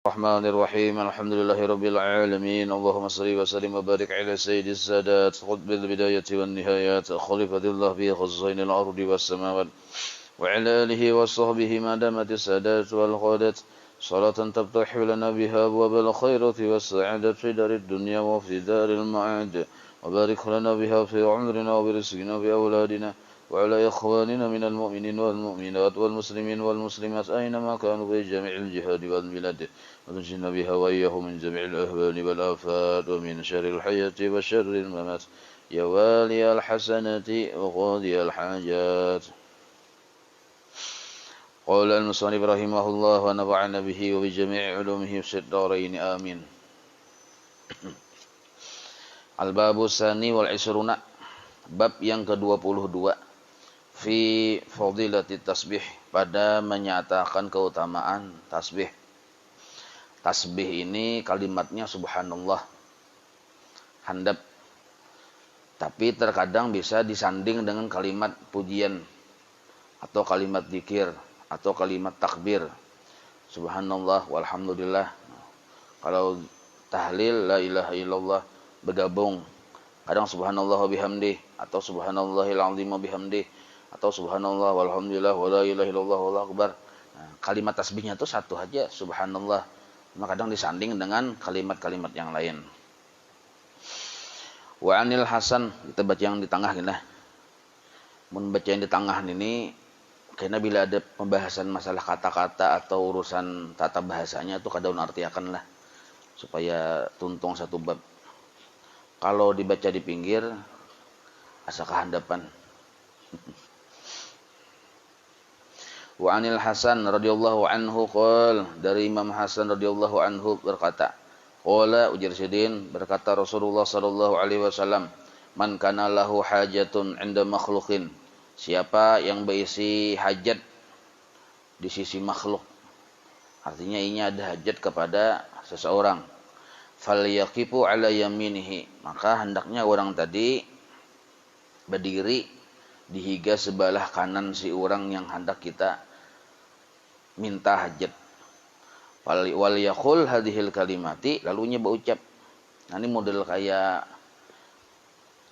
الرحمن الرحيم الحمد لله رب العالمين اللهم صل وسلم وبارك على سيد السادات قطب البداية والنهايات خليفة الله في خزين الأرض والسماوات وعلى آله وصحبه ما دامت السادات والقادات صلاة تفتح لنا بها أبواب الخيرة والسعادة في دار الدنيا وفي دار المعاد وبارك لنا بها في عمرنا وبرزقنا وبأولادنا وعلى إخواننا من المؤمنين والمؤمنات والمسلمين والمسلمات أينما كانوا في جميع الجهاد والبلاد ونجنا بها وإياهم من جميع الأهوال والآفات ومن شر الحياة وشر الممات يا والي الحسنات وقاضي الحاجات. قال المصنف رحمه الله ونفعنا به وبجميع علومه في الدارين آمين. Al-babu tsani wal isruna, bab yang ke-22 fi fadilati tasbih, pada menyatakan keutamaan tasbih. Tasbih ini kalimatnya subhanallah, handap, tapi terkadang bisa disanding dengan kalimat pujian atau kalimat zikir atau kalimat takbir. Subhanallah walhamdulillah. Kalau tahlil la ilaha illallah bergabung, kadang subhanallah wa bihamdih atau subhanallahil azim wa bihamdih atau subhanallah walhamdulillah wa la ilaha illallah wallahu akbar. Nah, kalimat tasbihnya itu satu aja, subhanallah. Maka kadang disanding dengan kalimat-kalimat yang lain. Wa anil Hasan, kita baca yang di tengah gini. Mun baca yang di tengah ini karena bila ada pembahasan masalah kata-kata atau urusan tata bahasanya itu kadaun artiakan lah supaya tuntung satu bab. Kalau dibaca di pinggir asa kehandapan. Wa anil Hasan radhiyallahu anhu qol, dari Imam Hasan radhiyallahu anhu berkata, qala ujar sidin, berkata Rasulullah sallallahu alaihi wasallam, man kana lahu hajatun 'inda makhluqin, siapa yang berisi hajat di sisi makhluk, artinya ini ada hajat kepada seseorang, falyaqifu ala yaminihi, maka hendaknya orang tadi berdiri di higa sebelah kanan si orang yang hendak kita minta hajat. Wal yaqul hadhil kalimati, lalunya berucap. Nah, ini model kayak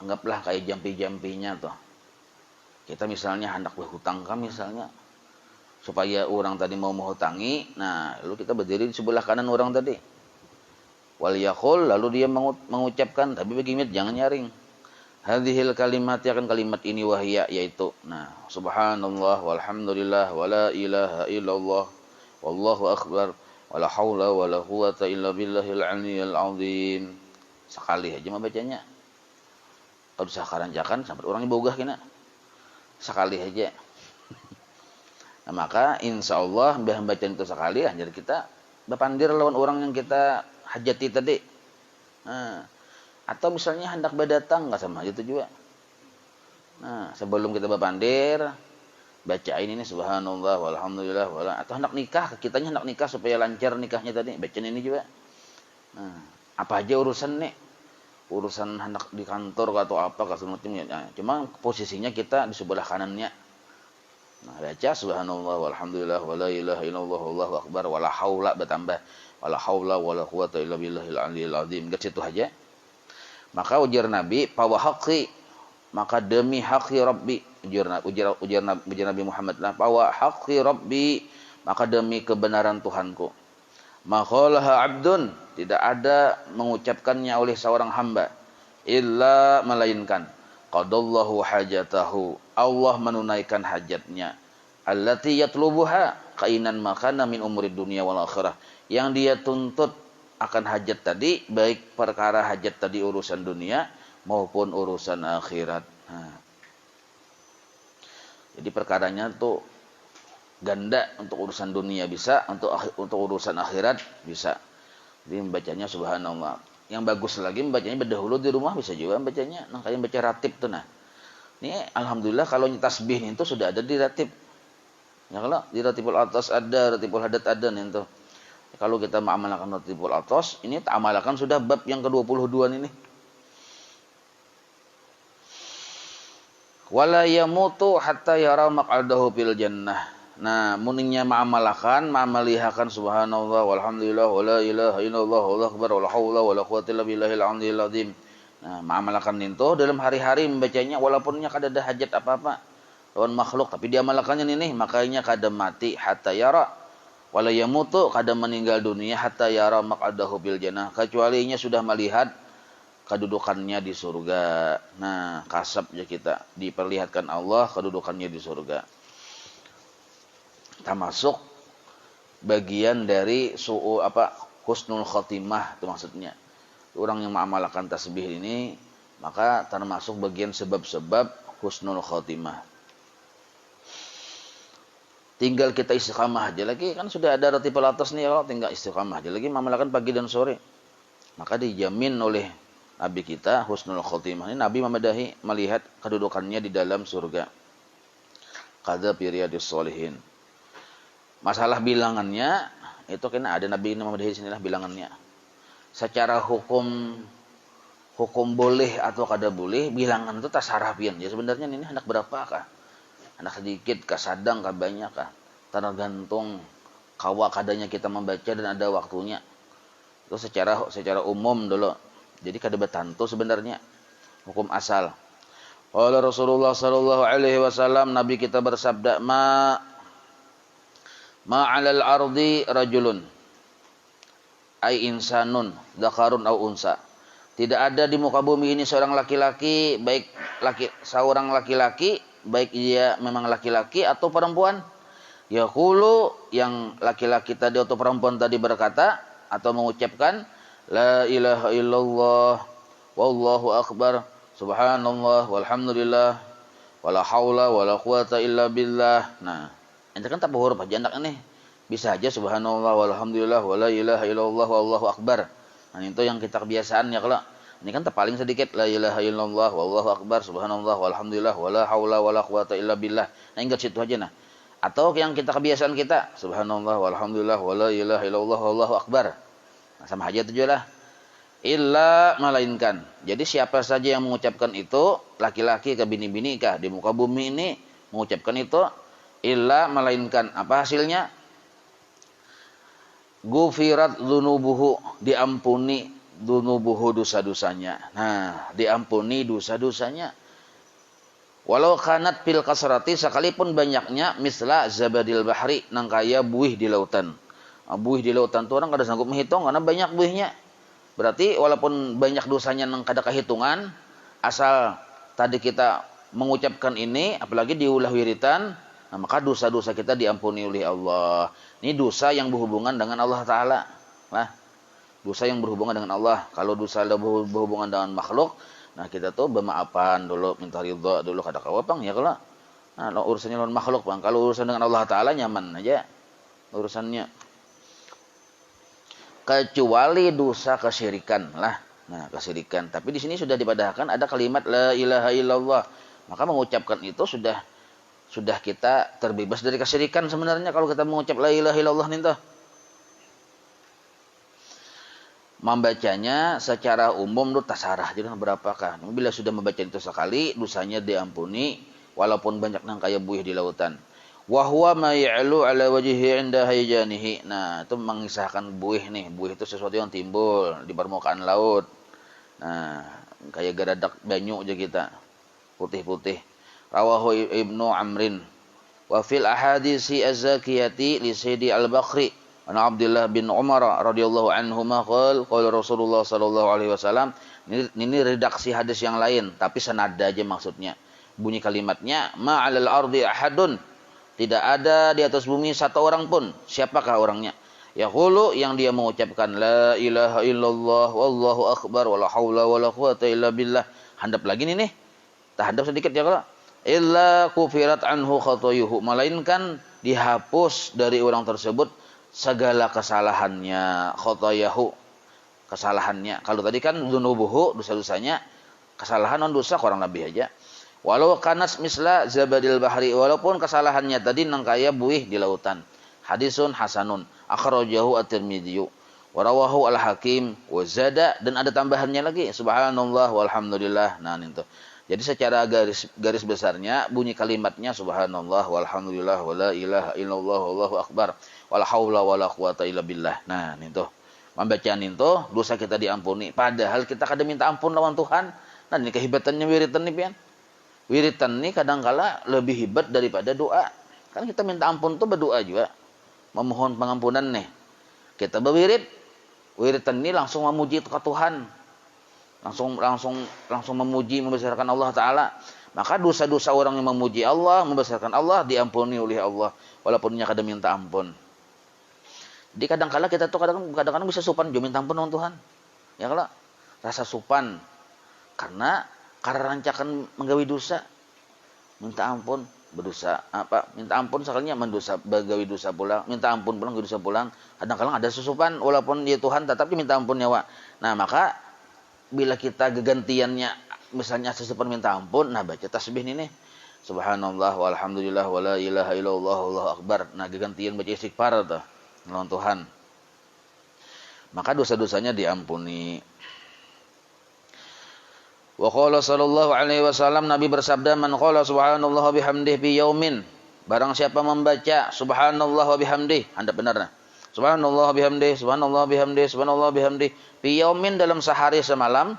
anggaplah kayak jampi-jampinya tuh. Kita misalnya hendak berhutang kan misalnya, supaya orang tadi mau menghutangi, nah lalu kita berdiri di sebelah kanan orang tadi. Wal yaqul, lalu dia mengucapkan, tapi begini jangan nyaring. Hadhil kalimat, ya kan kalimat ini wahya, yaitu nah subhanallah walhamdulillah wala ilaha illallah wallahu akbar wala haula wala quwata illa billahil aliyyil azim. Sekali aja membacanya. Kalau bisa karanjakan sampai orangnya bogah kena. Sekali aja. Nah, maka insyaallah mbah bacaan itu sekali anjir kita bepandir lawan orang yang kita hajati tadi. Nah, atau misalnya hendak berdatang nggak sama itu juga. Nah, sebelum kita berpandir bacain ini subhanallah walhamdulillah wala, atau hendak nikah, kitanya hendak nikah supaya lancar nikahnya tadi, bacain ini juga. Nah, apa aja urusan nih, urusan hendak di kantor atau apa kasemacamnya. Nah, cuma posisinya kita di sebelah kanannya. Nah, baca subhanallah walhamdulillah wala ilaha illallah wallahu akbar wala haula, bertambah wala haula wala quwata illa billahil aliyyil azim. Ke situ aja. Maka ujar Nabi, pawa haqi, maka demi haqi Rabbi, ujar Nabi Muhammad lah, pawa haqi Rabbi, maka demi kebenaran Tuhanku. Maqalaha abdun, tidak ada mengucapkannya oleh seorang hamba, illa melainkan qadallahu hajatahu, Allah menunaikan hajatnya, allati yatlubuha kainan makana min umuri dunia wal akhirah, yang dia tuntut akan hajat tadi, baik perkara hajat tadi urusan dunia maupun urusan akhirat. Nah, jadi perkaranya tuh ganda, untuk urusan dunia bisa, untuk urusan akhirat bisa. Jadi membacanya subhanallah. Yang bagus lagi membacanya berdahulu di rumah bisa juga membacanya. Nah, kayak baca ratib tuh. Nah, ini alhamdulillah kalau tasbih itu sudah ada di ratib. Ya, kalau di ratibul atas ada, ratibul hadat ada nih tuh. Kalau kita mengamalkan ratibul atas, ini tak amalkan sudah bab yang ke-22 ini. Wala yamutu hatta yara maq'adahu fil jannah. Nah, muningnya ma'amalakan, ma'amalihakan subhanallah walhamdulillah wala ilaha illallah wallahu akbar wala haula wala quwwata illa billahil aliyil azim. Nah, ma'amalakan itu dalam hari-hari membacanya walaupun kada ada hajat apa-apa lawan makhluk, tapi dia malakannya ini makanya kada mati hatta yara wala yamutu, kada meninggal dunia hatta yara maq'adahu bil jannah, kecuali nya sudah melihat kedudukannya di surga. Nah, kasab ya kita diperlihatkan Allah kedudukannya di surga. Termasuk bagian dari husnul khotimah itu maksudnya. Orang yang mengamalkan tasbih ini maka termasuk bagian sebab-sebab husnul khotimah. Tinggal kita istiqamah aja lagi, kan sudah ada roti pelatas nih, kalau tinggal istiqamah aja lagi mengamalkan pagi dan sore. Maka dijamin oleh Nabi kita husnul khotimah. Ini Nabi memadahi melihat kedudukannya di dalam surga. Qadza fi riyadhis shalihin. Masalah bilangannya itu kena ada Nabi Muhammad di sinilah bilangannya. Secara hukum boleh atau kada boleh, bilangan itu tasarrafian. Ya sebenarnya ini hendak berapakah? Hendak sedikit kah, sadang kah, banyak kah? Tergantung kawa kadanya kita membaca dan ada waktunya. Itu secara umum dulu. Jadi kada betantu sebenarnya hukum asal. Qala Rasulullah sallallahu alaihi wasallam, Nabi kita bersabda, ma'alal ardi rajulun ay insanun dzakarun au unsa. Tidak ada di muka bumi ini seorang laki-laki, seorang laki-laki baik dia memang laki-laki atau perempuan. Yaqulu, yang laki-laki tadi atau perempuan tadi berkata atau mengucapkan la ilaha illallah wallahu akbar subhanallah walhamdulillah wala haula wala quwata illa billah. Nah, ente kan tak huruf aja anak ini. Bisa aja subhanallah walhamdulillah wala ilaha illallah wallahu akbar. Nah, itu yang kita kebiasaan ya kalau. Ini kan tak paling sedikit la ilaha illallah wallahu akbar subhanallah walhamdulillah wala haula wala quwata illa billah. Nah, ingat situ aja nah. Atau yang kita kebiasaan kita subhanallah walhamdulillah wala ilaha illallah wallahu akbar. Nah, sama aja itu lah. Illa melainkan. Jadi siapa saja yang mengucapkan itu, laki-laki ke bini-bini kah di muka bumi ini mengucapkan itu, illa melainkan apa hasilnya? Gufirat dzunubuhu, diampuni dzunubuhu, dosa-dosanya. Nah, diampuni dosa-dosanya. Walau kanat fil kasrati, sekalipun banyaknya, misla zabadil bahri, nang kaya buih di lautan. Buih di lautan tuh orang kada sanggup menghitung karena banyak buihnya. Berarti walaupun banyak dosanya nang kada kehitungan, asal tadi kita mengucapkan ini, apalagi diulah wiritan, nah, maka dosa-dosa kita diampuni oleh Allah. Ini dosa yang berhubungan dengan Allah Ta'ala. Nah, dosa yang berhubungan dengan Allah. Kalau dosa berhubungan dengan makhluk, nah kita tuh bermaafan dulu, minta ridha dulu, kada kawapang ya kalau. Nah, urusannya lawan makhluk, bang. Kalau urusan dengan Allah Ta'ala nyaman aja urusannya. Kecuali dosa kesyirikan lah. Nah, kesyirikan. Tapi di sini sudah dipadahkan ada kalimat la ilaha illallah. Maka mengucapkan itu sudah kita terbebas dari kesyirikan sebenarnya kalau kita mengucap la ilaha illallah nih toh. Membacanya secara umum itu tasarah. Jadi berapakah? Bila sudah membaca itu sekali, dosanya diampuni walaupun banyak nang kaya buih di lautan. Wa huwa ma ya'lu ala wajhihi 'inda hayjanihi. Nah, itu mengisahkan buih nih. Buih itu sesuatu yang timbul di permukaan laut. Nah, kayak garadak banyu aja kita. Putih-putih. Rawahu Ibnu Amrin. Wa fil ahaditsi az-zakiyati li Sayyidi Al-Bakhri an Abdullah bin Umar radhiyallahu anhuma qala Rasulullah sallallahu alaihi wasallam. Ini redaksi hadis yang lain, tapi senada aja maksudnya. Bunyi kalimatnya ma'alal ardi ahadun. Tidak ada di atas bumi satu orang pun. Siapakah orangnya? Yaqulu, yang dia mengucapkan la ilaha illallah wallahu akbar wala haula wala quwata illa billah. Handap lagi nih. Tak handap sedikit ya kalau. Illa kufirat anhu khatayuhu, melainkan dihapus dari orang tersebut segala kesalahannya, khatayahu, kesalahannya. Kalau tadi kan dzunubuhu, dosa-dosanya, kesalahan non dosa kurang lebih aja. Walau kanas misla zabadil bahri, walaupun kesalahannya tadi nang kaya buih di lautan. Hadisun hasanun akhrajahu at-Tirmidzi wa rawahu al-Hakim wa zada, dan ada tambahannya lagi subhanallah walhamdulillah. Nah itu. Jadi secara garis besarnya bunyi kalimatnya subhanallah walhamdulillah wala ilaha illallah wallahu akbar wala haula wala quwata illa billah. Nah, itu. Membacaan itu dosa kita diampuni. Padahal kita kada minta ampun lawan Tuhan. Nah, ini kehebatannya wiritan nih, pian. Wiritan ini kadangkala lebih hebat daripada doa. Kan kita minta ampun tuh berdoa juga. Memohon pengampunan nih. Kita berwirid. Wiritan ini langsung memuji ke Tuhan. Langsung memuji, membesarkan Allah Ta'ala. Maka dosa-dosa orang yang memuji Allah, membesarkan Allah, diampuni oleh Allah. Walaupun dia kadang minta ampun. Jadi kadang-kala kita tuh kadang-kadang bisa supan juga minta ampun dengan Tuhan. Ya kalau rasa supan. Karena rancakan menggawi dosa. Minta ampun, berdosa. Minta ampun sekalinya mendosa, bagawi dosa pulang. Minta ampun pulang, dosa pulang. Kadang-kadang ada susupan, walaupun dia Tuhan, tetap diminta ampun nyawa. Nah, maka bila kita gegantiannya misalnya sesupan minta ampun, nah baca tasbih ini nih. Subhanallah walhamdulillah wala ilaha illallah wallahu akbar. Nah, gegantian baca istighfar tuh melawan Tuhan. Maka dosa-dosanya diampuni. Wa qala sallallahu alaihi wasallam, Nabi bersabda, man qala subhanallah bihamdihi fi yaumin, barang siapa membaca subhanallah wa bihamdihi, anda benar nah. Subhanallah bihamdihi, subhanallah bihamdihi, subhanallah bihamdihi fi yaumin, dalam sehari semalam,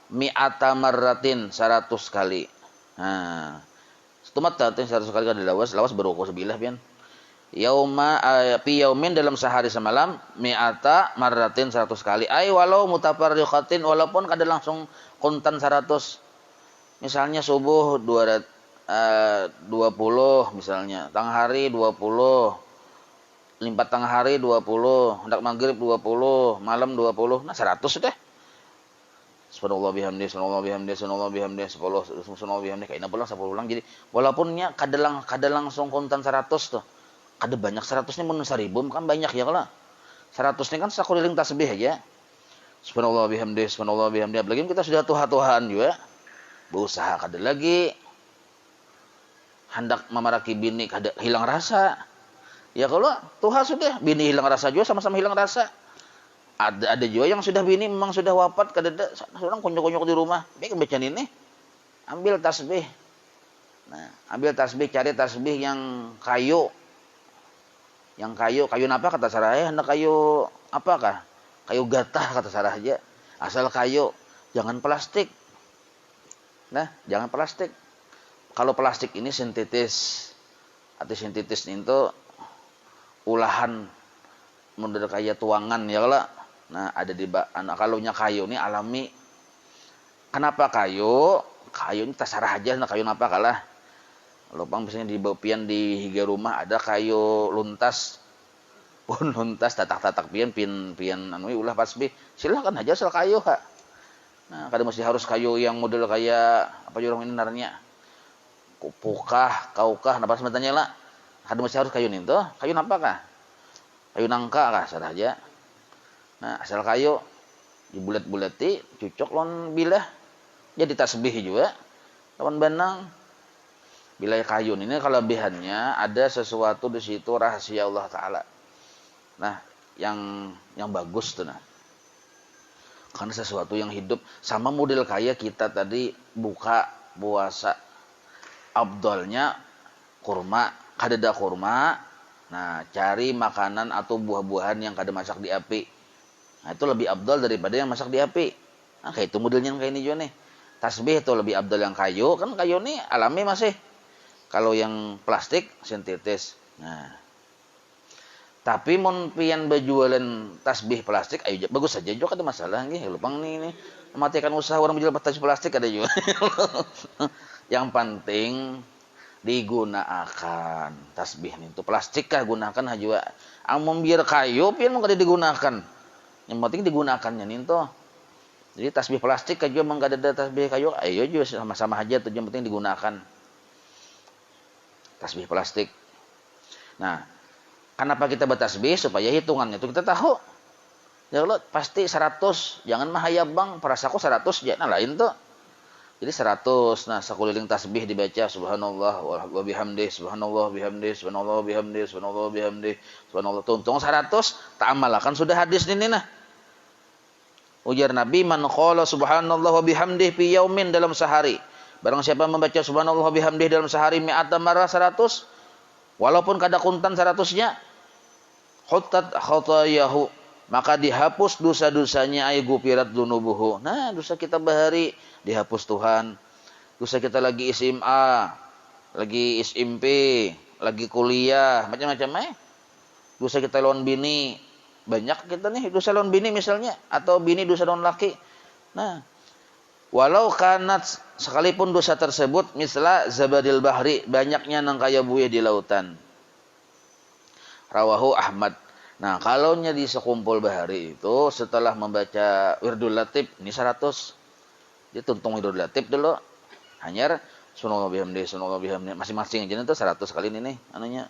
mi'ata marratin, 100 kali. Nah, setumat tatin 100 kali kan lawas beruku sebilah pian. Fi yaumin, dalam sehari semalam, mi'ata marratin, 100 kali. Ai walau mutafarriqatin, walaupun kada langsung kontan 100. Misalnya subuh 20 misalnya, tengah hari 20. Limpat tengah hari 20, hendak maghrib 20, malam 20, nah 100 sudah. Subhanallah bihamdihi, subhanallah bihamdihi, subhanallah bihamdihi, subhanallah bihamdihi, kayak 10 ulang. Jadi walaupunnya kada langsung kontan 100 tuh. Kada banyak 100 ini mun 1000 kan banyak ya kalau. 100 ini kan sakuriling tasbih aja. Subhanallah bihamdihi, subhanallah bihamdihi. Apalagi kita sudah tuhan juga. Berusaha kada lagi. Hendak memaraki bini kada hilang rasa. Ya kalau Tuhan sudah, bini hilang rasa juga, sama-sama hilang rasa. Ada juga yang sudah bini memang sudah wafat, kadada seorang konyok-konyok di rumah. Baik bacaan ini, ambil tasbih. Nah, ambil tasbih, cari tasbih yang kayu. Kayu apa kata saraya? Hendak kayu apakah? Kayu gatah kata sarah aja. Asal kayu, jangan plastik. Nah, jangan plastik. Kalau plastik ini sintetis. Atau sintetis itu ulahan model kayak tuangan ya kalau. Nah, ada di kalaunya kayu ini alami. Kenapa kayu? Kayu ini terserah aja, nah kayu apa kalah. Lupang misalnya di bapian di higa rumah ada kayu luntas. Pun luntas tatak-tatak pian anu ulah pasbih. Silakan aja asal kayu, ha. Nah, kada mesti harus kayu yang model kayak apa orang ini narnya. Kupukah, kaukah, napa sebenarnya lah. Kada mesti harus kayu itu. Kayu apa kah? Kayu nangka kah salah aja. Nah, asal kayu dibulet-buleti, cucok lawan bilah. Jadi tasbih juga. Lawan benang. Bila kayu ini kelebihannya ada sesuatu di situ rahasia Allah Taala. Nah, yang bagus tuh nah. Karena sesuatu yang hidup sama model kayak kita tadi buka puasa. Abdolnya kurma, kadada kurma. Nah, cari makanan atau buah-buahan yang kada masak di api. Nah, itu lebih abdol daripada yang masak di api. Nah, kayak itu modelnya kayak ini juga nih. Tasbih itu lebih abdol yang kayu, kan kayu nih alami masih. Kalau yang plastik sintetis. Nah, tapi mun pian berjualan tasbih plastik, ayo bagus saja juga ada masalah nggih. Lupang nih mematikan usaha orang menjual tasbih plastik ada juga. Yang penting digunakan tasbih itu plastik kah gunakan aja. Amun biar kayu pian mung kada digunakan. Yang penting digunakannya itu. Jadi tasbih plastik aja mung kada ada tasbih kayu, ayo juga sama-sama aja tuh yang penting digunakan. Tasbih plastik. Nah, kenapa kita bertasbih? Supaya hitungannya itu kita tahu. Ya Allah, pasti 100. Jangan mahayab bang, perasaku 100 ya. Nah, lain tuh. Jadi 100. Nah, sekeliling tasbih dibaca subhanallah wa bihamdih, subhanallah bihamdih, subhanallah bihamdih, subhanallah bihamdih, subhanallah. Tuntung 100, tak amalkan sudah hadis ini nah. Ujar Nabi, man qala subhanallah wa bihamdih fi yaumin, dalam sehari. Barang siapa membaca subhanallah bihamdih dalam sehari mi'ata marrah 100, walaupun kada kuntan 100-nya, khuttat khotayahu, maka dihapus dosa-dosanya, ay gufirat dzunubuhu. Nah, dosa kita bahari dihapus Tuhan. Dosa kita lagi SMA, lagi SMP, lagi kuliah, macam-macam Dosa kita lawan bini, banyak kita nih dosa lawan bini misalnya, atau bini dosa lawan laki. Nah, walau kanat, sekalipun dosa tersebut misla zabadil bahri, banyaknya nang kaya buih di lautan. Rawahu Ahmad. Nah, kalau di sekumpul bahari itu setelah membaca Wirdul Latif, ini 100. Dia tuntung Wirdul Latif dulu. Hanyar subhanallah bihamdih masing-masing aja itu 100 kali ini nih anunya.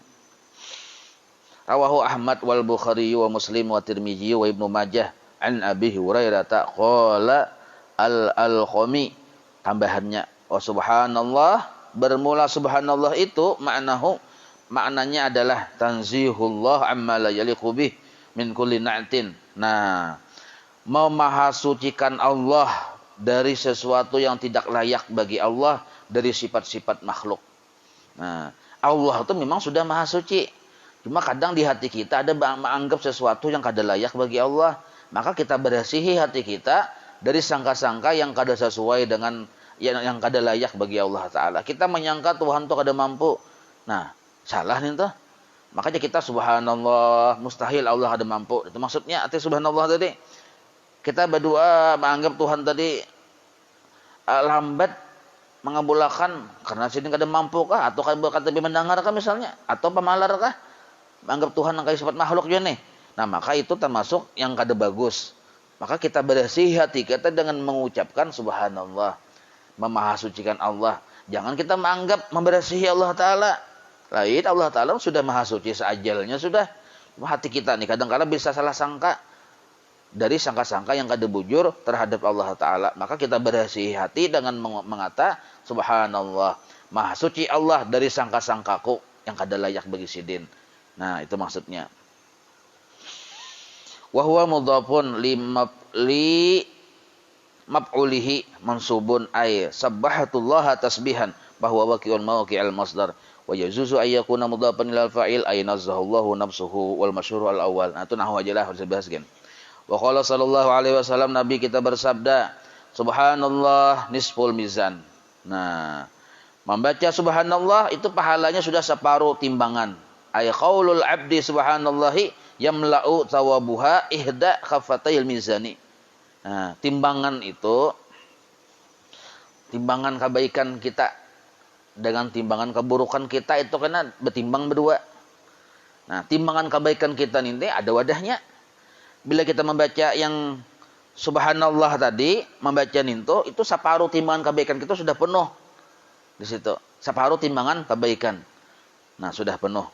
Rawahu Ahmad wal Bukhari wa Muslim wa Tirmizi wa Ibnu Majah an Abi Hurairah qala al-alqami, tambahannya subhanallah, bermula subhanallah itu maknanya adalah tanzihullah amma la yaliqu bih min kulli na'tin. Nah, memahasucikan Allah dari sesuatu yang tidak layak bagi Allah, dari sifat-sifat makhluk. Nah, Allah itu memang sudah maha suci. Cuma kadang di hati kita ada menganggap sesuatu yang kada layak bagi Allah. Maka kita bersihi hati kita dari sangka-sangka yang kada sesuai dengan yang kada layak bagi Allah Ta'ala. Kita menyangka Tuhan itu kada mampu. Nah, salah nih tuh. Makanya kita subhanallah, mustahil Allah ada mampu. Itu maksudnya arti subhanallah tadi. Kita berdoa menganggap Tuhan tadi lambat mengabulkan karena sini kada mampu kah, atau kada lebih mendengar kah misalnya, atau pemalar kah? Menganggap Tuhan yang kayak sifat makhluk juga nih. Nah, maka itu termasuk yang kada bagus. Maka kita bersih hati kita dengan mengucapkan subhanallah, memahasucikan Allah. Jangan kita menganggap membersihi Allah Ta'ala. Lain, Allah Ta'ala sudah maha suci seajalnya sudah. Hati kita nih kadang-kadang bisa salah sangka dari sangka-sangka yang kada bujur terhadap Allah Ta'ala. Maka kita bersih hati dengan mengata subhanallah, maha suci Allah dari sangka-sangkaku yang kada layak bagi sidin. Nah, itu maksudnya. Wa huwa mudhafun li maf'ulihi mansubun ay sabbahatullah tasbihan bahwa waqi'un mawqi'al masdar wa yajuzu ay yakuna mudhafan ilal fa'il ay nazzahallahu nafsuhu wal masyhur al awal. Nah, itu nahwu aja lah harus dibahas kan. Wa qala sallallahu alaihi wasallam, Nabi kita bersabda, subhanallah nisful mizan. Nah, membaca subhanallah itu pahalanya sudah separuh timbangan. Ay qaulul abdi subhanallahi yamla'u thawabuha ihda khafatayil mizani. Nah, timbangan itu timbangan kebaikan kita dengan timbangan keburukan kita itu kena bertimbang berdua. Nah, timbangan kebaikan kita ini ada wadahnya. Bila kita membaca yang subhanallah tadi, membaca itu separuh timbangan kebaikan kita sudah penuh. Di situ, separuh timbangan kebaikan. Nah, sudah penuh.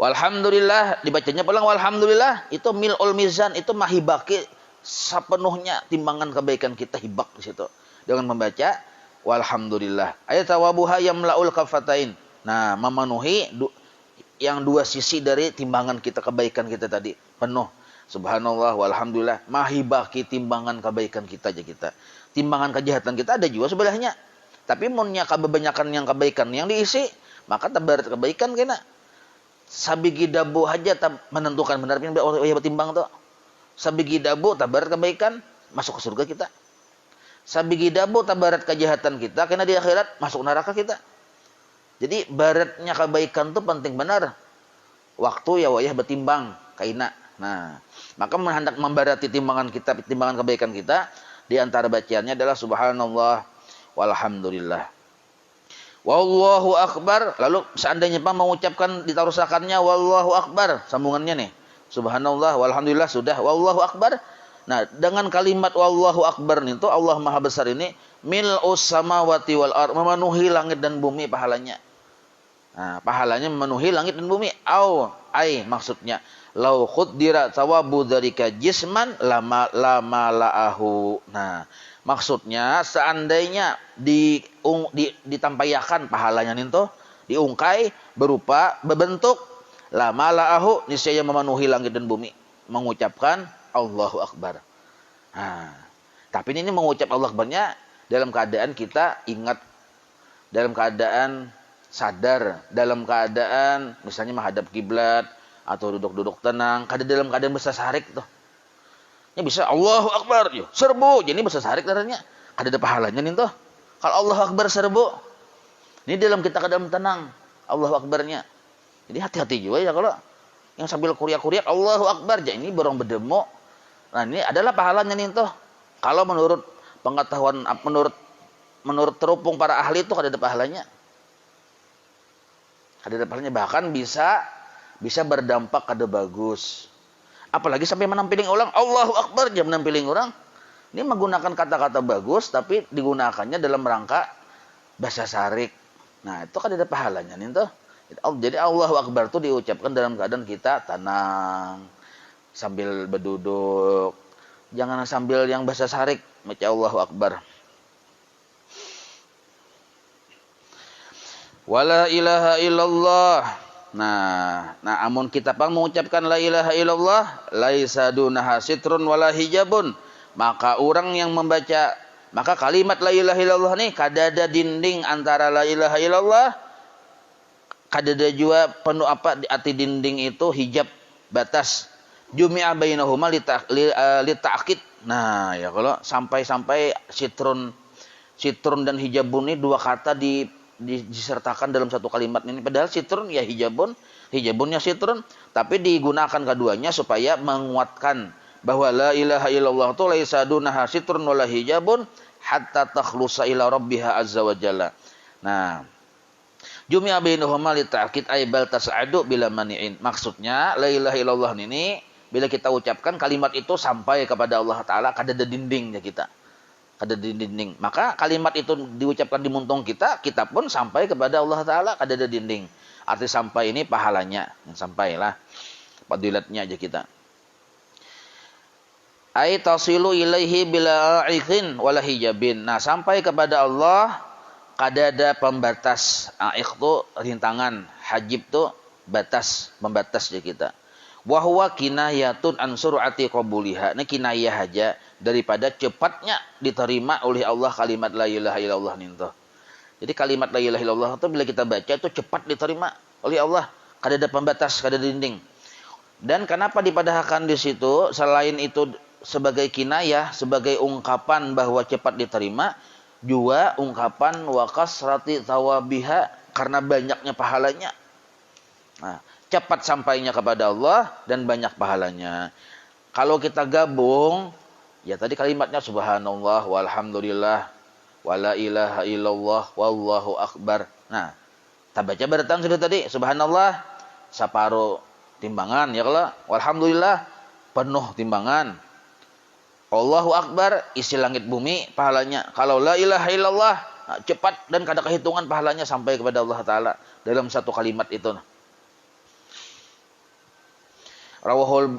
Walhamdulillah, dibacanya pulang walhamdulillah, itu mil'ul mizan, itu mahibaki sepenuhnya timbangan kebaikan kita hibak di situ. Dengan membaca walhamdulillah. Ayat tawabuha yamla'ul kafatain. Nah, memenuhi yang dua sisi dari timbangan kita kebaikan kita tadi penuh. Subhanallah walhamdulillah, mahibaki timbangan kebaikan kita aja kita. Timbangan kejahatan kita ada juga sebelahnya. Tapi munnya kebanyakan yang kebaikan yang diisi, maka tabarat kebaikan kena. Sabigi dabu aja menentukan benar ya betimbang tuh. Sabigi dabu tabarat kebaikan masuk ke surga kita. Sabigi dabu tabarat kejahatan kita kena di akhirat masuk neraka kita. Jadi baratnya kebaikan tuh penting benar. Waktu ya wayah betimbang kaina. Nah, maka hendak membarati timbangan kita, timbangan kebaikan kita, di antara bacaannya adalah subhanallah walhamdulillah. Wallahu akbar. Lalu seandainya Pak mengucapkan ditarusakannya wallahu akbar, sambungannya nih. Subhanallah walhamdulillah sudah wallahu akbar. Nah, dengan kalimat wallahu akbar itu Allah Maha Besar ini mil'us samawati wal ardh, memenuhi langit dan bumi pahalanya. Nah, pahalanya memenuhi langit dan bumi. Maksudnya lau khuddira thawabu dzalika jisman lama laahu. Nah, maksudnya seandainya ditampayakan pahalanya itu diungkai berupa berbentuk lama laahu, niscaya memenuhi langit dan bumi mengucapkan Allahu Akbar. Nah, tapi ini mengucap Allah Akbarnya dalam keadaan kita ingat, dalam keadaan sadar, dalam keadaan misalnya menghadap kiblat atau duduk-duduk tenang, dalam keadaan bersasarik tuh. Ya bisa Allahu Akbar, yo serbu, jadi bersasarik darahnya. Ada pahalanya nih tuh. Kalau Allahu Akbar serbu, ini dalam kita keadaan tenang, Allahu Akbarnya. Jadi hati-hati juga ya kalau yang sambil kuriak-kuriak Allahu Akbar, ya ini borong berdemo. Nah ini adalah pahalanya nih tuh. Kalau menurut pengetahuan, menurut terupung para ahli itu ada pahalanya. Ada pahalanya, bahkan bisa berdampak kada bagus. Apalagi sampai menampiling orang Allahu Akbar, jam menampiling orang. Ini menggunakan kata-kata bagus tapi digunakannya dalam rangka bahasa sarik. Nah, itu kan ada pahalanya nih tuh. Jadi Allahu Akbar itu diucapkan dalam keadaan kita tenang, sambil berduduk. Jangan sambil yang bahasa sarik, baca Allahu Akbar. Wala ilaha illallah. Nah, amun kita pang mengucapkan la ilaha illallah, laisa dunaha sitrun wala hijabun. Maka orang yang membaca, maka kalimat la ilaha illallah nih kadada dinding antara la ilaha illallah, kadada juga penuh apa di ati dinding itu hijab batas. Jumi'a bainahuma li ta'kid. Nah, ya kalau sampai sitrun dan hijabun ini dua kata disertakan dalam satu kalimat ini. Padahal sitrun ya hijabunnya sitrun, tapi digunakan keduanya supaya menguatkan bahwa la ilaha illallah itu laisa dunaha sitrun wala hijabun hatta takhlusa ila rabbiha azza wa jalla. Nah, jumi'a bainahuma li ta'kid ay bal tas'adu bila mani'in. Maksudnya la ilaha illallah ini bila kita ucapkan kalimat itu sampai kepada Allah Ta'ala, kadada dindingnya kita. Kadada dinding. Maka kalimat itu diucapkan di muntung kita pun sampai kepada Allah Ta'ala, kadada dinding. Arti sampai ini pahalanya. Yang sampailah. Fadilatnya aja kita. Ay tasilu ilaihi bila a'ikhin wala hijabin. Nah, sampai kepada Allah kadada pembatas. A'ikh itu rintangan. Hajib itu batas, membatas aja kita. Wahwa kinayatun an sur'ati qabuliha. Ini kinayah aja daripada cepatnya diterima oleh Allah kalimat la ilaha illallah ninto. Jadi kalimat la ilaha illallah itu bila kita baca itu cepat diterima oleh Allah, kada ada pembatas, kada ada dinding. Dan kenapa dipadahkan di situ selain itu sebagai kinayah, sebagai ungkapan bahwa cepat diterima, juga ungkapan wa kasrati thawabiha, karena banyaknya pahalanya. Nah, cepat sampainya kepada Allah dan banyak pahalanya. Kalau kita gabung, ya tadi kalimatnya subhanallah walhamdulillah wala ilaha illallah wallahu akbar. Nah, kita baca beratan sudah tadi subhanallah separuh timbangan ya, kalau walhamdulillah penuh timbangan. Allahu akbar isi langit bumi pahalanya. Kalau la ilaha illallah cepat dan kada kehitungan pahalanya sampai kepada Allah Ta'ala dalam satu kalimat itu. Rawahul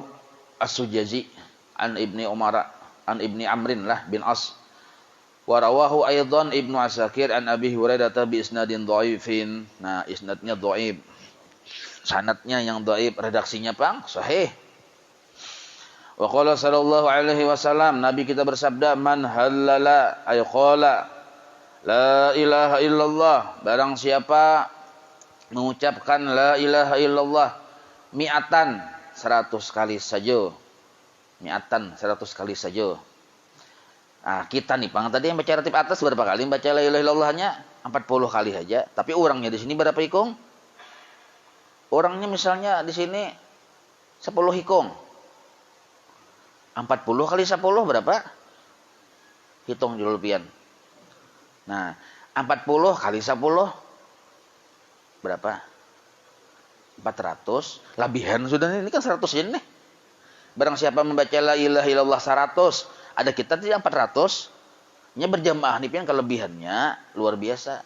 As-Sujazi an Ibni Umar an Ibni Amrin lah bin As. Wa rawahu aidan Ibnu Asakir an Abi Hurairah bi isnadin dhaifin. Nah, isnadnya dhaif. Sanadnya yang dhaif, redaksinya pang sahih. Wa qala sallallahu alaihi wasallam, Nabi kita bersabda, man halala ay qala la ilaha illallah, barang siapa mengucapkan la ilaha illallah mi'atan 100 kali saja. Mi'atan 100 kali saja. Nah, kita nih pang tadi yang baca ratib atas berapa kali baca la ilaha illallahnya? 40 kali saja. Tapi orangnya di sini berapa hikung? Orangnya misalnya di sini 10 hikung. 40 kali 10 berapa? Hitung dulu pian. Nah, 40 kali 10 berapa? 400, labihan sudah ini kan 100 yen nih. Barang siapa membaca la ilaha illallah 100, ada kita tidak 400, nya berjamaah nih pian kelebihannya luar biasa.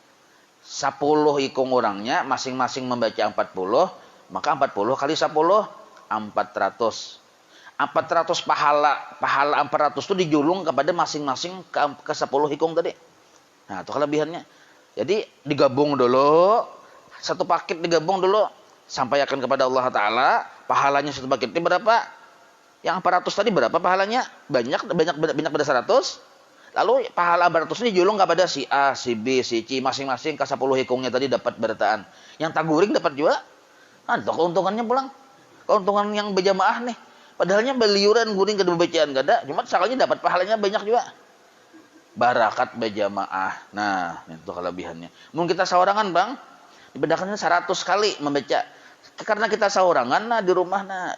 10 ikung orangnya masing-masing membaca 40, maka 40 kali 10 400. 400 pahala 400 itu dijulung kepada masing-masing ke 10 hikung tadi. Nah, itu kelebihannya. Jadi digabung dulu, satu paket digabung dulu, sampaikan kepada Allah Ta'ala, pahalanya satu paket ini berapa? Yang 400 tadi berapa pahalanya? Banyak pada 100? Lalu pahala 100 ini julung kepada si A, si B, si C, masing-masing ke 10 hikungnya tadi dapat bertaan. Yang taguring dapat juga. Nah, itu keuntungannya pulang. Keuntungan yang berjamaah nih. Padahalnya beliuran guring kedua bacaan gak ada, cuma sekalinya dapat pahalanya banyak juga. Barakat berjamaah. Nah, itu kelebihannya. Mungkin kita seorangan, Bang, dibedakannya 100 kali membaca. Karena kita seorangan, nah di rumah, nah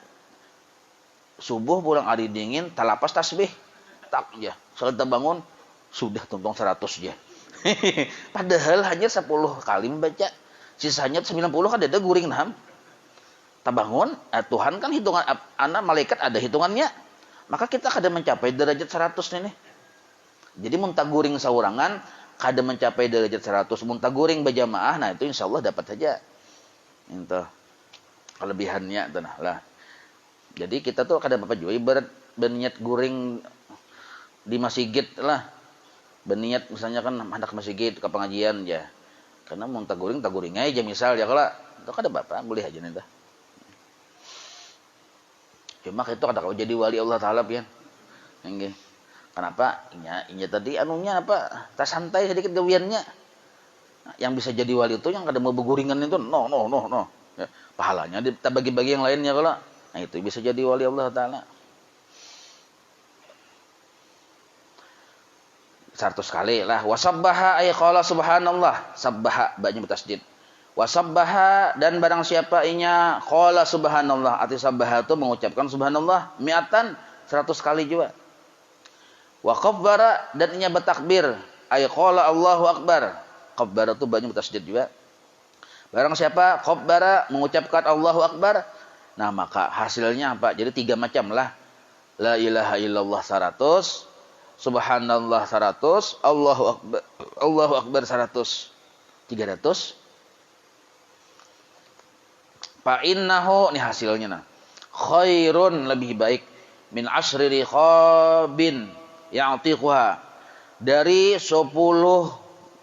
subuh pulang hari dingin, talapas tasbih. Tak ya, setelah bangun sudah tuntung 100 ya. Padahal hanya 10 kali membaca. Sisanya 90 kan ada guring nam. Tabangun, Tuhan kan hitungan anak malaikat ada hitungannya. Maka kita kada mencapai derajat 100 nih. Jadi munta guring saurangan kada mencapai derajat 100, munta guring berjamaah, nah itu insyaallah dapat saja. Itu kelebihannya itu nah lah. Jadi kita tuh kada apa juga berniat guring di masjid lah. Berniat misalnya kan hendak masjid ke pengajian ya. Karena munta guring taguring aja misal ya kalau itu kada apa-apa, boleh aja nih. Cuma itu kada kau jadi wali Allah Taala pian. Nggih. Kenapa? Inya tadi anunya apa? Tas santai sedikit gawiannya. Yang bisa jadi wali itu yang kada mau beguringan itu no. Ya, pahalanya kita bagi-bagi yang lainnya kalau. Nah itu bisa jadi wali Allah Taala. 100 kali lah. Wasabbaha ay qala subhanallah. Sabbaha ba'nya bertasydid. Wasabbaha dan barang siapa inya qala subhanallah. Arti sabbaha itu mengucapkan subhanallah mi'atan 100 kali juga. Wa qabbara dan inya bertakbir. Ay qala Allahu akbar. Qabbara itu ba'nya bertasydid juga. Barang siapa qabbara mengucapkan Allahu akbar, nah maka hasilnya apa? Jadi 3 macam lah. La ilaha illallah 100, subhanallah 100, Allahu akbar 100. 300. Fa innahu ini hasilnya nah. Khairun lebih baik min asyri riqabin ya'tiquha dari 10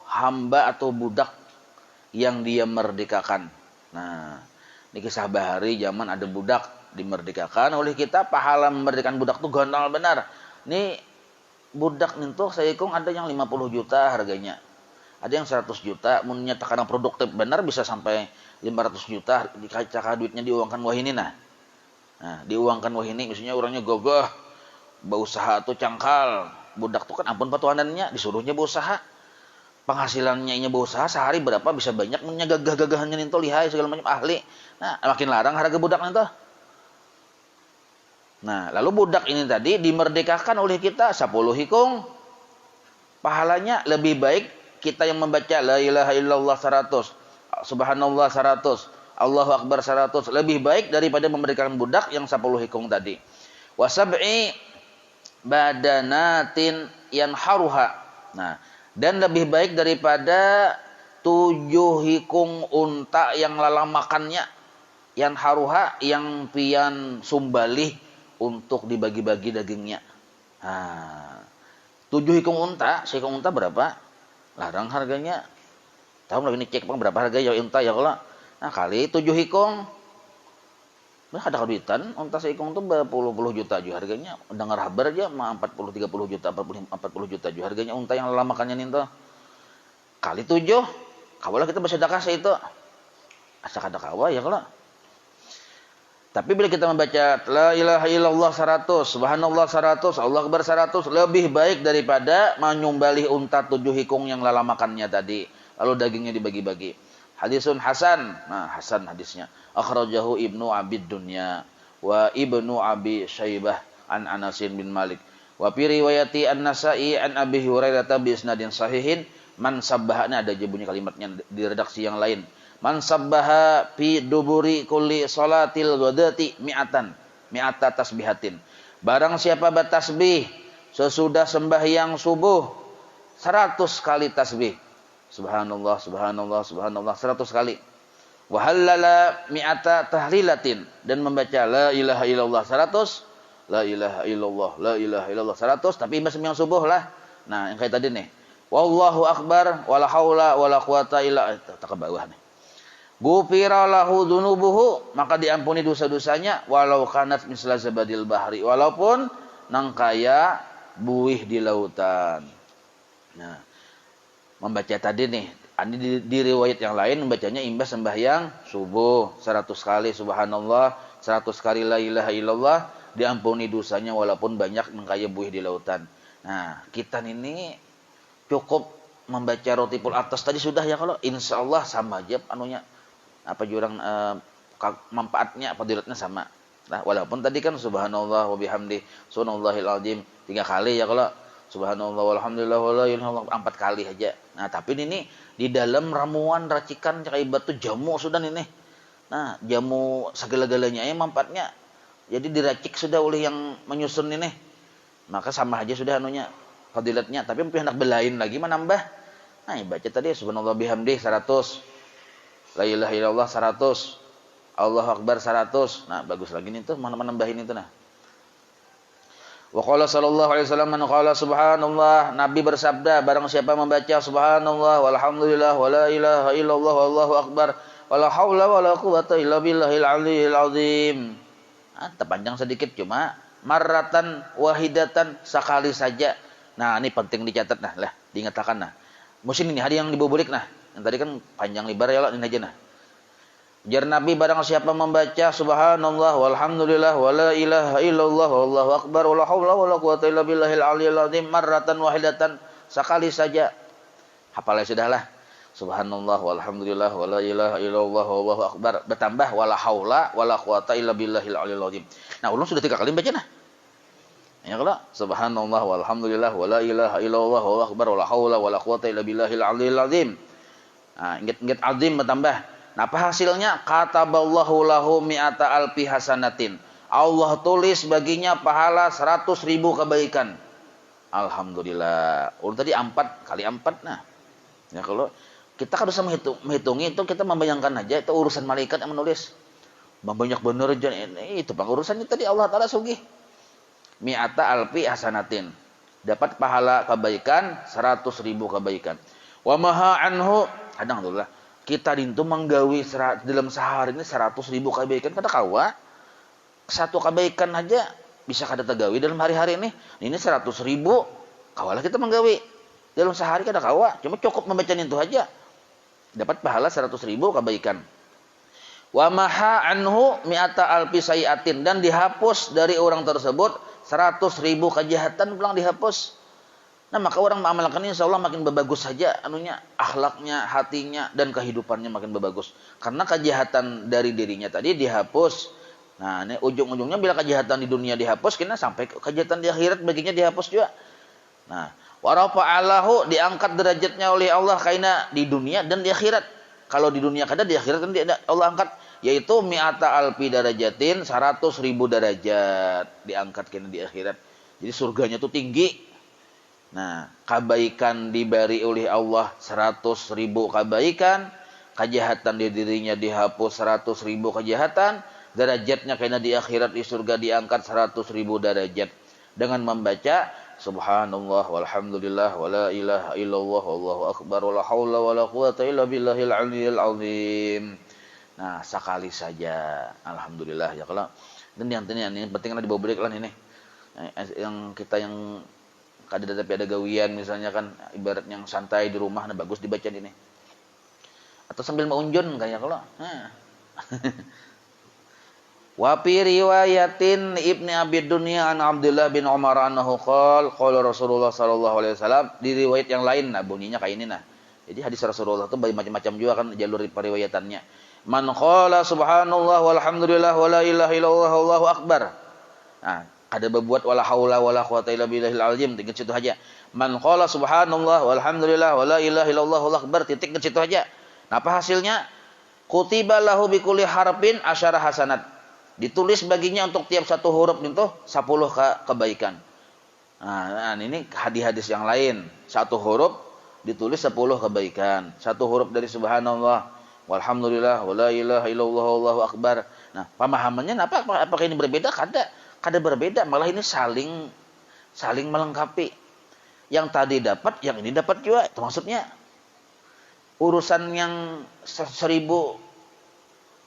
hamba atau budak yang dia merdekakan. Nah, ini kisah bahari zaman ada budak dimerdekakan oleh kita, pahala memerdekakan budak tuh gondal benar. Ini budak nih tuh saya hitung ada yang 50 juta harganya. Ada yang 100 juta, menyatakan produktif benar bisa sampai 500 juta dikaca duitnya diuangkan wah ini nah. Nah, diuangkan wah ini misalnya orangnya gogah, berusaha tuh cangkal. Budak tuh kan ampun patuanannya disuruhnya berusaha. Penghasilannya ini berusaha sehari berapa bisa banyak, punya gagah-gagahannya nih tuh lihai segala macam ahli. Nah, makin larang harga budak nih tuh. Nah, lalu budak ini tadi dimerdekakan oleh kita 10 hikung. Pahalanya lebih baik kita yang membaca la ilaha illallah 100, subhanallah 100, Allahu akbar 100 lebih baik daripada memerdekakan budak yang 10 hikung tadi. Wasab'i badanatin yanharuha. Nah, dan lebih baik daripada 7 hikung unta yang lalang makannya, yang haruha yang pian sumbalih untuk dibagi-bagi dagingnya. Nah, 7 hikung unta, sekong unta berapa? Larang harganya. Tahu lagi ini cek bang berapa harga ya unta ya kalau. Nah, kali 7 hikung. Nah, ada keduitan unta seikung tuh berpuluh-puluh juta juga harganya. Dengar kabar aja mah 40 30 juta, 40 juta juga harganya unta yang lama makannya nih tuh. Kali 7. Kawalah kita bersedekah itu. Asa kada kawa ya kalau. Tapi bila kita membaca la ilaha illallah 100, subhanallah 100, Allah akbar 100 lebih baik daripada menyumbalih unta 7 hikung yang lala makannya tadi. Lalu dagingnya dibagi-bagi. Hadisun hasan. Nah, hasan hadisnya. Akhrajahu Ibnu Abid Dunya wa Ibnu Abi Syaibah an Anas bin Malik. Wa fi riwayati An-Nasa'i an Abi Hurairah bi isnadin sahihin man sabbahana ada je bunyi kalimatnya di redaksi yang lain. Man sabbaha fi duburi kulli salatil ghadati mi'ata tasbihatin. Barang siapa bertasbih sesudah sembahyang subuh 100 kali tasbih. Subhanallah, subhanallah, subhanallah 100 kali. Wa halala mi'ata tahlilatin dan membaca la ilaha illallah 100, la ilaha illallah, la ilaha illallah 100 tapi sembahyang subuh lah. Nah, yang kayak tadi nih. Wallahu akbar wala haula wala quwata illa tak ke bawah nih. Ghufira lahu dzunubuhu maka diampuni dosa-dosanya walau kanat misla zabadil bahri walaupun nangkaya buih di lautan. Nah, membaca tadi nih, ada di riwayat yang lain membacanya imbas sembahyang subuh 100 kali subhanallah, 100 kali la ilaha illallah, diampuni dosanya walaupun banyak mengkaya buih di lautan. Nah, kita ini cukup membaca rotipul atas tadi sudah ya, kalau insya Allah sama aja anunya apa jurang manfaatnya fadilatnya sama. Nah, walaupun tadi kan subhanallah wa bihamdi subhanallahil azim 3 kali ya, kalau subhanallah walhamdulillah wala ilaha illallah 4 kali aja. Nah, tapi ini di dalam ramuan racikan cai batu jamu sudah ini. Nah, jamu segala-galanya ya manfaatnya. Jadi diracik sudah oleh yang menyusun ini. Maka sama aja sudah anunya fadilatnya, tapi hendak belain lagi menambah. Nah, baca tadi subhanallah bihamdi 100. La ilaha illallah 100. Allahu akbar 100. Nah, bagus lagi nih tuh mana nambahin itu nah. Wa qala sallallahu alaihi wasallam man qala subhanallah, Nabi bersabda barang siapa membaca subhanallah walhamdulillah wala ilaha illallah wallahu akbar wala haula wala quwata illa billahil aliyil azim. Nah, terpanjang sedikit cuma marratan wahidatan sekali saja. Nah, ini penting dicatat nah, lah diingatakan nah. Musim ini hari yang dibobolik nah. Yang tadi kan panjang lebar ya, ini aja nah. Jar Nabi barang siapa membaca subhanallah walhamdulillah wala ilaha illallah wallahu akbar wala haula wala quwata illa billahil aliyil azim marratan wahidatan, sekali saja. Hafalnya sudahlah. Subhanallah walhamdulillah wala ilaha illallah wallahu akbar, bertambah wala haula wala quwata illa billahil aliyil azim. Nah, ulun sudah 3 kali baca nah. Ya kalau subhanallah walhamdulillah wala ilaha illallah wallahu akbar wala haula wala quwata illa billahil aliyil azim. Nah, ingat azim bertambah. Nah, apa hasilnya? Kataballahu lahu mi'ata alfi hasanatin. Allah tulis baginya pahala 100.000 kebaikan. Alhamdulillah. Tadi 4 kali 4 nah. Ya kalau kita kan bisa menghitungi itu, kita membayangkan aja itu urusan malaikat yang menulis. Banyak bener aja itu Bang urusannya tadi Allah Taala sugih. Mi'ata alfi hasanatin. Dapat pahala kebaikan 100.000 kebaikan. Wa maha anhu, alhamdulillah. Kita dintu menggawi dalam sehari ini 100.000 kebaikan kada kawa. Satu kebaikan aja bisa kada tergawi dalam hari-hari ini. Ini 100.000 kawalah kita menggawi dalam sehari kada kawa. Cuma cukup membaca itu aja dapat pahala 100.000 kebaikan. Wa maha anhu mi'ata alfi sayiatin, dan dihapus dari orang tersebut 100.000 kejahatan pulang dihapus. Nah, maka orang mengamalkan ini insyaallah makin berbagus saja anunya, akhlaknya, hatinya dan kehidupannya makin berbagus. Karena kejahatan dari dirinya tadi dihapus. Nah, ini ujung-ujungnya bila kejahatan di dunia dihapus, kena sampai kejahatan di akhirat baginya dihapus juga. Nah, wa rafa'alahu, diangkat derajatnya oleh Allah kaina di dunia dan di akhirat. Kalau di dunia kada, di akhirat kan Allah angkat, yaitu mi'ata alfi darajatin, 100.000 derajat diangkat kena di akhirat. Jadi surganya tuh tinggi. Nah, kebaikan diberi oleh Allah 100.000 kebaikan, kejahatan di dirinya dihapus 100.000 kejahatan, derajatnya karena di akhirat di surga diangkat 100.000 derajat dengan membaca subhanallah walhamdulillah wala ilaha illallah wallahu akbar wala haula wala quwata illa billahil aliyil azim. Nah, sekali saja alhamdulillah ya kalau. Dan yang penting kan dibawa break lah ini. Yang kita yang kada tapi ada gawian misalnya kan ibarat yang santai di rumah, nah bagus dibaca ini. Atau sambil maunjun kayak kalau. Nah. Wa fi riwayatin Ibnu Abi Dunya an Abdullah bin Umar annahu qala Rasulullah sallallahu alaihi wasallam, di riwayat yang lain nah bunyinya kayak ini nah. Jadi hadis Rasulullah itu macam-macam juga kan jalur periwayatannya. Man qala subhanallah walhamdulillah wala ilaha illallah wallahu akbar. Nah, ada berbuat wala haula wala quwata illa billahil azim, titik situ aja. Man qala subhanallah walhamdulillah wala ilaha illallah wallahu akbar, titik ke situ aja. Nah, apa hasilnya? Kutiba lahu bikulli harfin asyara hasanat. Ditulis baginya untuk tiap satu huruf itu 10 kebaikan. Nah, ini hadis-hadis yang lain. Satu huruf ditulis 10 kebaikan. Satu huruf dari subhanallah walhamdulillah wala ilaha illallah wallahu akbar. Nah, pemahamannya apakah ini berbeda? Kada berbeda, malah ini saling melengkapi. Yang tadi dapat, yang ini dapat juga. Itu maksudnya urusan yang 1.000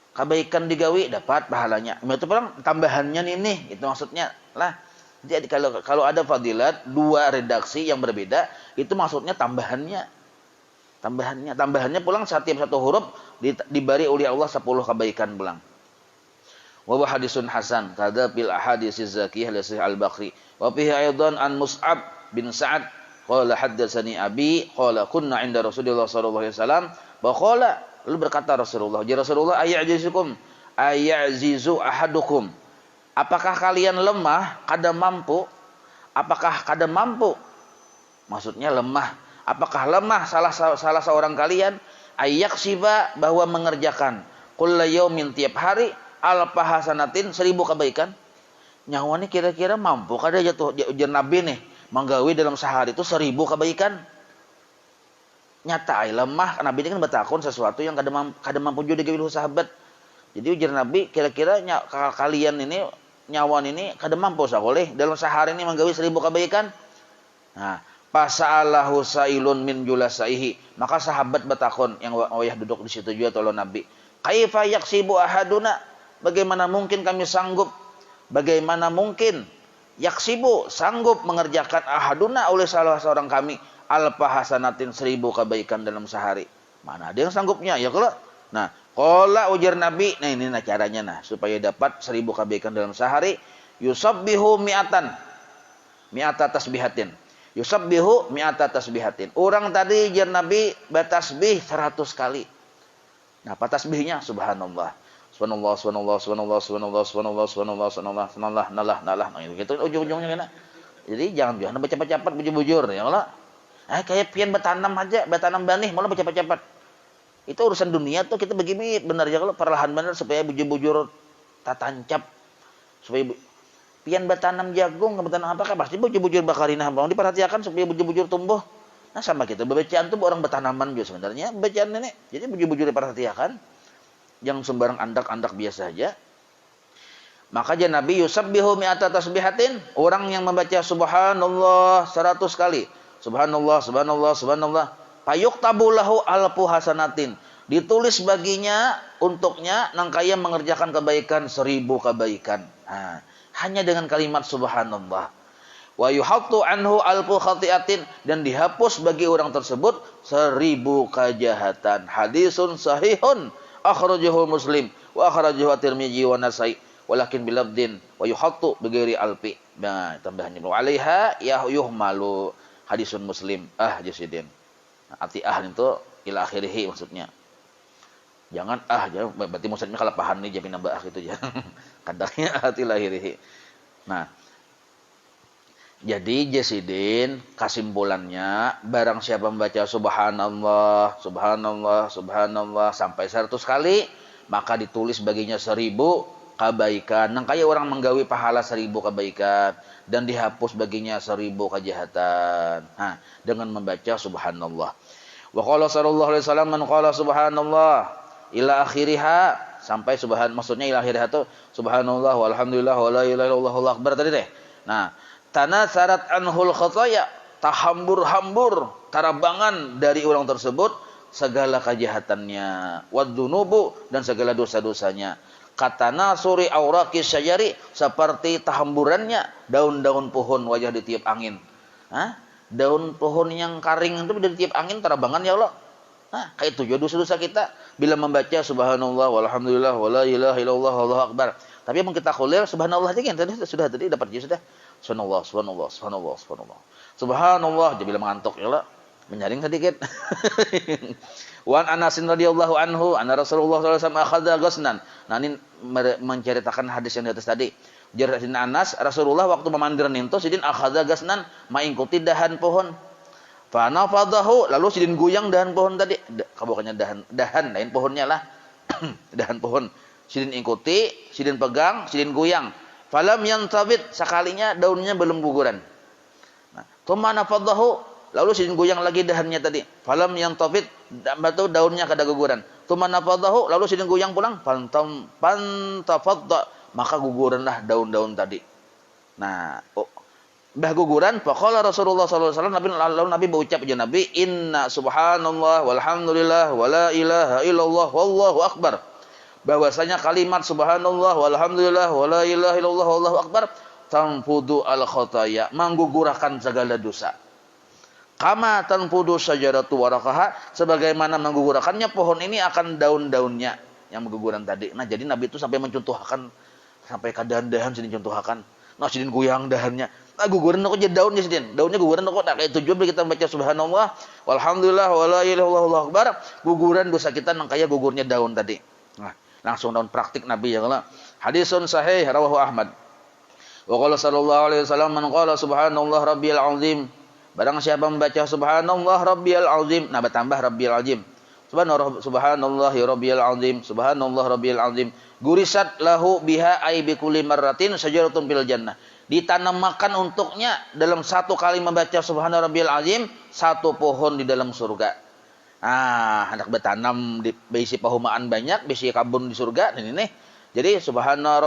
kebaikan digawi dapat pahalanya. Itu pulang tambahannya ini, itu maksudnya lah. Jadi kalau ada fadilat dua redaksi yang berbeda, itu maksudnya tambahannya. Tambahannya pulang setiap satu huruf diberi oleh Allah 10 kebaikan pulang. Wa hadisun hasan kada bil ahadits zakiyah li Sahih Al-Baqi. Wa fihi aidan an Mus'ab bin Sa'ad qala haddatsani abi qala kunna 'inda Rasulillah sallallahu alaihi wasallam wa qala lalu berkata Rasulullah, "Ya Rasulullah, ayazizu ahadukum." Apakah kalian lemah kada mampu? Apakah kada mampu? Maksudnya lemah. Apakah lemah salah seorang kalian ayyaksiba bahwa mengerjakan kulla yaumin tiap hari alfa hasanatin 1000 kebaikan? Nyawa ini kira-kira mampu kada jatuh ujian Nabi nih menggawi dalam sehari itu 1000 kebaikan? Nyata ay lemah. Nabi ini kan bertakun sesuatu yang kada mampu juga digawi sahabat. Jadi ujian Nabi kira-kira kalian ini nyawan ini kada mampu sakoleh dalam sehari ini menggawi 1000 kebaikan. Nah, pasa'alahu sa'ilun min julasaihi, maka sahabat bertakon yang wayah duduk di situ juga tolong Nabi, kaifa yaksibu ahaduna, bagaimana mungkin kami sanggup, bagaimana mungkin yaksibu sanggup mengerjakan ahaduna oleh salah seorang kami alfa hasanatin 1000 kebaikan dalam sehari. Mana ada yang sanggupnya ya kalau. Nah, qala ujar Nabi, nah ini caranya supaya dapat 1000 kebaikan dalam sehari, yusabbihu mi'ata tasbihatin. Yusabbihu mi'ata tasbihatin. Orang tadi jar Nabi bertasbih 100 kali. Nah, apa tasbihnya? Subhanallah. Subhanallah, subhanallah, subhanallah, subhanallah, subhanallah, subhanallah, subhanallah, subhanallah, nalah. Nah, gitu ujung-ujungnya kan. Jadi jangan baca cepat-cepat bujur-bujur ya Allah. Kayak pian bertanam aja, bertanam benih malah baca cepat-cepat. Itu urusan dunia tuh kita begini benar ya kalau perlahan benar supaya bujur-bujur tancap. Supaya pian bertanam jagung, bertanam apakah pasti bujur-bujur bakarinah bang diperhatikan supaya bujur-bujur tumbuh. Nah sama kita bacaan tuh orang bertanaman juga sebenarnya bacaan ini. Jadi bujur-bujur diperhatikan, yang sembarang andak-andak biasa aja. Maka aja Nabi yusabbihu mi'ata tasbihatin, orang yang membaca subhanallah 100 kali. Subhanallah, subhanallah, subhanallah. Fayuktabu lahu alfu hasanatin. Ditulis baginya untuknya nangkaya mengerjakan kebaikan 1000 kebaikan. Nah, hanya dengan kalimat subhanallah. Wa yuhattu anhu alfu khati'atin, dan dihapus bagi orang tersebut 1000 kejahatan. Hadisun sahihun akhrajahu Muslim wa akhrajahu At-Tirmidzi wa Nasa'i walakin bilabdin wa yuhattu bighairi alfi. Nah, tambahannya wa alaiha yuhmalu hadisun Muslim jasidin. Arti itu ila akhirih maksudnya. Jangan jangan berarti maksudnya kalau paham nih jadi nambah itu ya. Kadangnya hati lahirihi. Nah, jadi jasidin kesimpulannya barang siapa membaca subhanallah, subhanallah, subhanallah sampai 100 kali, maka ditulis baginya 1000 kebaikan. Nang kaya orang menggawi pahala 1000 kebaikan dan dihapus baginya 1000 kejahatan. Nah, dengan membaca subhanallah. Wa qala sallallahu alaihi wasallam man qala subhanallah ila akhiriha, sampai maksudnya ila akhiriha itu subhanallah walhamdulillah wala ilaha illallah Allahu akbar tadi deh. Nah, tanasarat anhul khataya, tahambur-hambur tarabangan dari orang tersebut segala kejahatannya, wadzunubu dan segala dosa-dosanya. Katana suri auraqis syajari, seperti tahamburannya daun-daun pohon wajah ditiup angin. Daun pohon yang karing itu ditiup angin tarabangan ya Allah. Kayak itu juga dosa-dosa kita bila membaca subhanallah walhamdulillah wala ilaha illallah Allahu akbar. Tapi yang kita kuliah subhanallah aja kan tadi dapat juga sudah. Subhanallah, subhanallah, subhanallah, subhanallah. Subhanallah, jadi bila mengantuk ya Allah, menyaring sedikit. Wan Anas radhiyallahu anhu, anna Rasulullah sallallahu alaihi wasallam akhadha ghasnan. Nah, ini menceritakan hadis yang di atas tadi. Jadi Anas, Rasulullah waktu memandir ninto sidin akhadha ghasnan, mengikuti dahan pohon. Fa nafadahu, lalu sidin goyang dahan pohon tadi. Bukannya dahan lain pohonnya lah. Dahan pohon. Sidin ikuti, sidin pegang, sidin goyang. Falam yantabit, sekalinya daunnya belum guguran. Nah, thumma nafadahu, lalu sidin goyang lagi dahannya tadi. Falam yantabit, daunnya kada guguran. Thumma nafadahu, lalu sidin goyang pulang. Pantafadda, maka guguranlah daun-daun tadi. Nah, dah guguran, faqala Rasulullah sallallahu alaihi wasallam, lalu Nabi berucap aja Nabi, inna subhanallah walhamdulillah wala ilaha illallah wallahu akbar. Bahwasanya kalimat subhanallah walhamdulillah wala ilaha illallah wallahu akbar tanfudu al khotaya, menggugurkan segala dosa. Kama tanfudu syajaratu waraqaha, sebagaimana menggugurkannya pohon ini akan daun-daunnya yang mengguguran tadi. Nah, jadi Nabi itu sampai mencontohkan sampai ke dahan-dahan sini contohkan. Nah, sidin goyang dahannya. Nah, guguran kok jadi daunnya sidin. Daunnya guguran kok tak kayak tujuan kita baca subhanallah walhamdulillah wala ilaha illallah wallahu akbar. Guguran dosa kita nang kaya gugurnya daun tadi. Nah, langsung daun praktik Nabi ya Allah. Hadisun sahih rawahu Ahmad. Wa qala sallallahu alaihi wasallam man qala subhanallah rabbiyal azim. Barang siapa membaca subhanallah rabbiyal azim, nah bertambah rabbiyal azim. Subhanallah ya rabbiyal azim, subhanallah rabbiyal azim. Gurisat lahu biha ay bi kulli marratin syajaratun fil jannah. Ditanamkan untuknya dalam satu kali membaca subhana rabbiyal azim satu pohon di dalam surga. Ah, hendak bertanam di bisi pahumaan banyak, bisi kabun di surga ini nih. Jadi subhanallah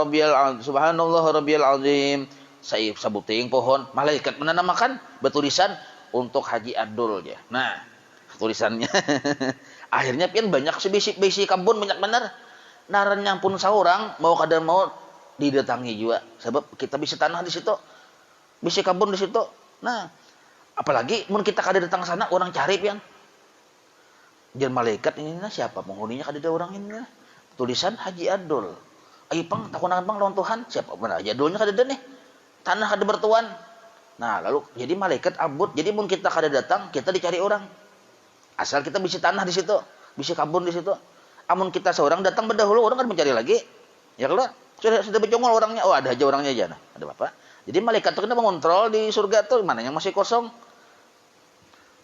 rabbiyal azim, saya sabuting pohon, malaikat menanamkan bertulisan untuk Haji Abdul ya. Nah, tulisannya akhirnya pian banyak bisi kabun banyak benar. Naranya pun seorang mau kadang mau didatangi juga sebab kita bisa tanah di situ, bisa kabun di situ. Nah, apalagi mun kita kada datang sana orang cari pian. Jangan malaikat ini nah siapa penghuninya kada ada orang ini. Nah. Tulisan Haji Abdul. Ayo pang takunan pang lawan Tuhan siapa benar Haji Abdulnya kada ada nih. Tanah kada bertuan. Nah, lalu jadi malaikat abut. Jadi mun kita kada datang, kita dicari orang. Asal kita bisa tanah di situ, bisa kabun di situ. Amun kita seorang datang berdahulu, orang kan mencari lagi. Ya kalau sudah bercongol orangnya, oh ada aja orangnya aja. Nah, ada apa? Jadi malaikat itu kena mengontrol di surga tuh mana yang masih kosong.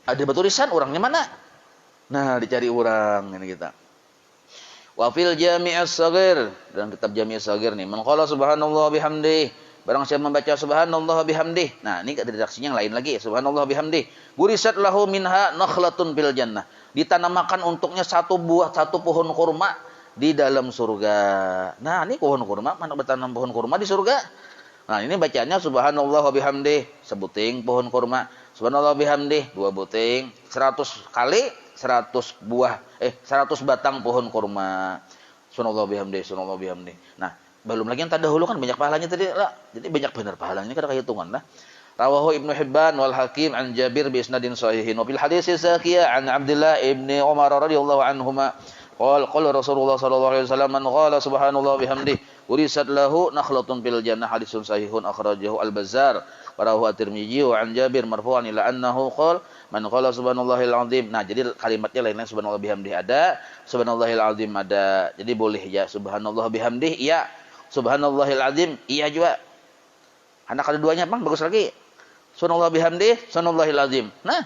Ada tulisan orangnya mana? Nah, dicari orang ini kita. Wa fil jami' as-saghir, dalam kitab Jami' as-saghir nih, man qala subhanallah bihamdi, barang siapa membaca subhanallah bihamdi. Nah, ini ada redaksinya yang lain lagi, subhanallah bihamdi. Gurisat lahu minha nakhlatun fil jannah. Ditanamkan untuknya satu pohon kurma di dalam surga. Nah, ini pohon kurma, mana bertanam pohon kurma di surga? Nah, ini bacanya subhanallah wa bihamdi, sebuting pohon kurma. Subhanallah bihamdi, 2 buting, 100 kali 100 batang pohon kurma. Subhanallah bihamdi, subhanallah bihamdi. Nah, belum lagi yang terdahulu kan banyak pahalanya tadi lah. Jadi banyak benar pahalanya kada kehitungan lah. Rawahu Ibnu Hibban wal Hakim an Jabir bi isnadin sahihin. Wa fil hadits Zakiyah an Abdullah ibni Umar radhiyallahu anhuma qala Rasulullah sallallahu alaihi wasallam man qala subhanallah bihamdihi urisat lahu nakhlatun fil jannah. Hadisun sahihun akhrajahu Al-Bazzar wa rawahu At-Tirmidzi wa an Jabir marfu'an ila annahu qala man qala subhanallahil azim. Nah, jadi kalimatnya lain-lain subhanallah bihamdihi ada, subhanallahil azim ada. Jadi boleh ya subhanallah bihamdihi iya, subhanallahil azim iya juga. Anak ada duanya bang bagus lagi. Subhanallah bihamdihi subhanallahil azim. Nah,